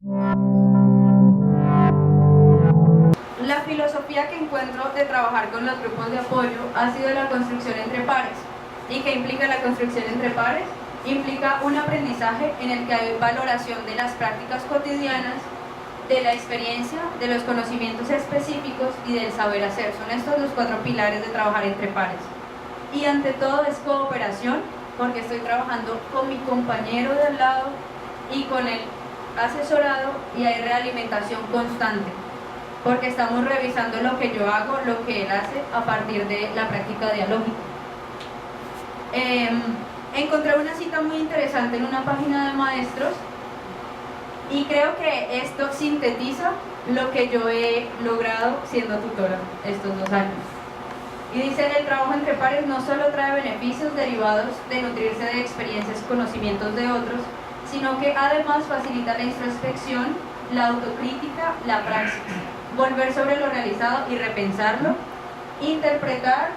La filosofía que encuentro de trabajar con los grupos de apoyo ha sido la construcción entre pares. ¿Y qué implica la construcción entre pares? Implica un aprendizaje en el que hay valoración de las prácticas cotidianas, de la experiencia, de los conocimientos específicos y del saber hacer. Son estos los 4 pilares de trabajar entre pares. Y ante todo es cooperación, porque estoy trabajando con mi compañero de al lado y con el asesorado, y hay realimentación constante, porque estamos revisando lo que yo hago, lo que él hace a partir de la práctica dialógica. Encontré una cita muy interesante en una página de maestros y creo que esto sintetiza lo que yo he logrado siendo tutora estos 2 años. Y dice: el trabajo entre pares no solo trae beneficios derivados de nutrirse de experiencias y conocimientos de otros, sino que además facilita la introspección, la autocrítica, la praxis, volver sobre lo realizado y repensarlo, interpretar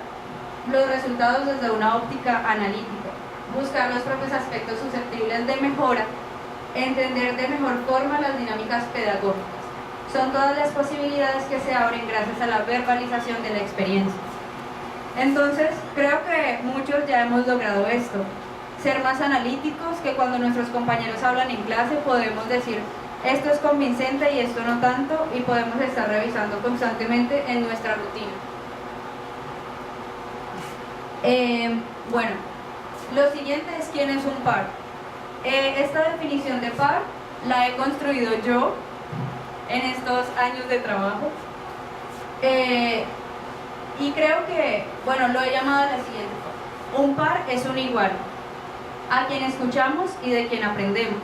los resultados desde una óptica analítica, buscar los propios aspectos susceptibles de mejora, entender de mejor forma las dinámicas pedagógicas. Son todas las posibilidades que se abren gracias a la verbalización de la experiencia. Entonces, creo que muchos ya hemos logrado esto, ser más analíticos, que cuando nuestros compañeros hablan en clase podemos decir: esto es convincente y esto no tanto, y podemos estar revisando constantemente en nuestra rutina. Bueno, lo siguiente es quién es un par. Esta definición de par la he construido yo en estos años de trabajo, y creo que, bueno, lo he llamado de la siguiente forma: un par es un igual, a quien escuchamos y de quien aprendemos.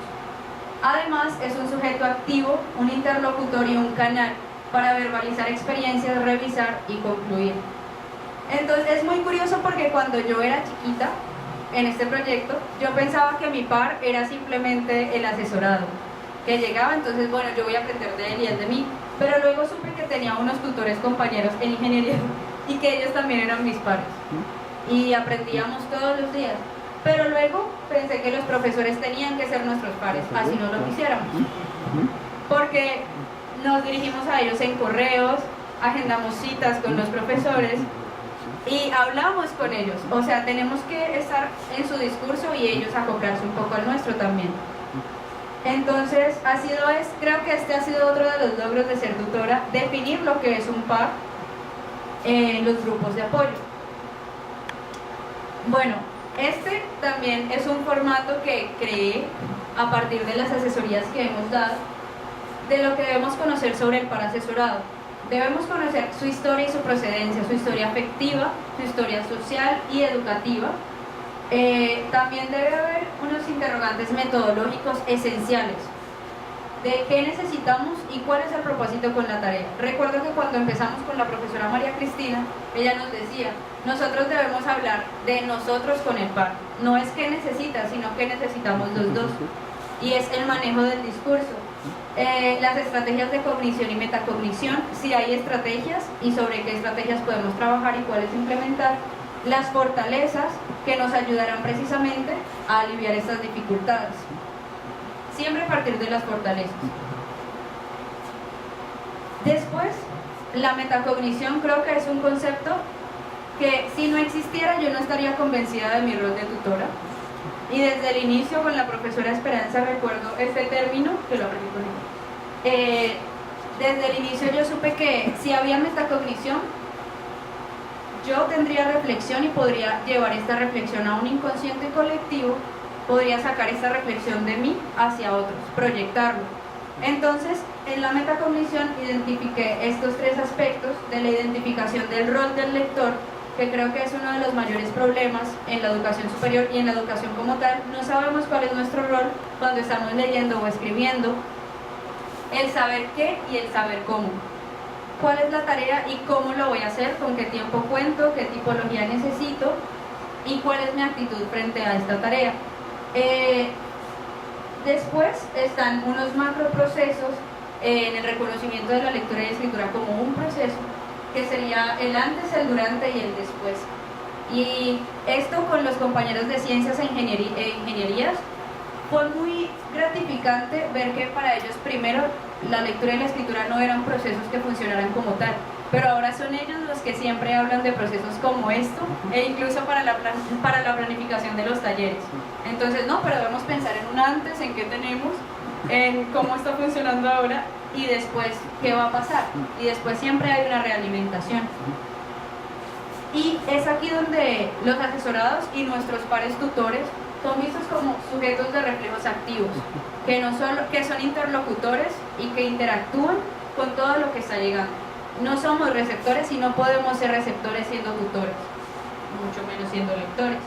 Además, es un sujeto activo, un interlocutor y un canal para verbalizar experiencias, revisar y concluir. Entonces, es muy curioso porque cuando yo era chiquita, en este proyecto, yo pensaba que mi par era simplemente el asesorado, que llegaba, entonces, bueno, yo voy a aprender de él y él de mí. Pero luego supe que tenía unos tutores compañeros en ingeniería y que ellos también eran mis pares. Y aprendíamos todos los días. Pero luego pensé que los profesores tenían que ser nuestros pares, así no lo quisiéramos. Porque nos dirigimos a ellos en correos, agendamos citas con los profesores y hablamos con ellos. O sea, tenemos que estar en su discurso y ellos acoplarse un poco al nuestro también. Entonces, creo que este ha sido otro de los logros de ser tutora, definir lo que es un par en los grupos de apoyo. Bueno, este también es un formato que creé a partir de las asesorías que hemos dado, de lo que debemos conocer sobre el par asesorado. Debemos conocer su historia y su procedencia, su historia afectiva, su historia social y educativa. También debe haber unos interrogantes metodológicos esenciales de qué necesitamos y cuál es el propósito con la tarea. Recuerdo que cuando empezamos con la profesora María Cristina, ella nos decía: nosotros debemos hablar de nosotros con el par. No es qué necesita, sino qué necesitamos los dos. Y es el manejo del discurso. Las estrategias de cognición y metacognición, si hay estrategias y sobre qué estrategias podemos trabajar y cuáles implementar. Las fortalezas que nos ayudarán precisamente a aliviar estas dificultades. Siempre a partir de las fortalezas. Después, la metacognición creo que es un concepto que si no existiera yo no estaría convencida de mi rol de tutora. Y desde el inicio con la profesora Esperanza recuerdo este término, que lo aprendí con ella. Desde el inicio yo supe que si había metacognición, yo tendría reflexión y podría llevar esta reflexión a un inconsciente colectivo, podría sacar esta reflexión de mí hacia otros, proyectarlo. Entonces, en la metacognición identifiqué estos 3 aspectos de la identificación del rol del lector, que creo que es uno de los mayores problemas en la educación superior y en la educación como tal. No sabemos cuál es nuestro rol cuando estamos leyendo o escribiendo, el saber qué y el saber cómo. ¿Cuál es la tarea y cómo lo voy a hacer? ¿Con qué tiempo cuento? ¿Qué tipología necesito? ¿Y cuál es mi actitud frente a esta tarea? Después están unos macroprocesos en el reconocimiento de la lectura y escritura como un proceso, que sería el antes, el durante y el después. Y esto con los compañeros de ciencias e ingenierías fue muy gratificante ver que para ellos primero la lectura y la escritura no eran procesos que funcionaran como tal, pero ahora son ellos los que siempre hablan de procesos como esto, e incluso para la planificación de los talleres. Entonces, no, pero debemos pensar en un antes, en qué tenemos, en cómo está funcionando ahora, y después qué va a pasar. Y después siempre hay una realimentación. Y es aquí donde los asesorados y nuestros pares tutores son vistos como sujetos de reflejos activos, que son interlocutores y que interactúan con todo lo que está llegando. No somos receptores y no podemos ser receptores siendo tutores, mucho menos siendo lectores.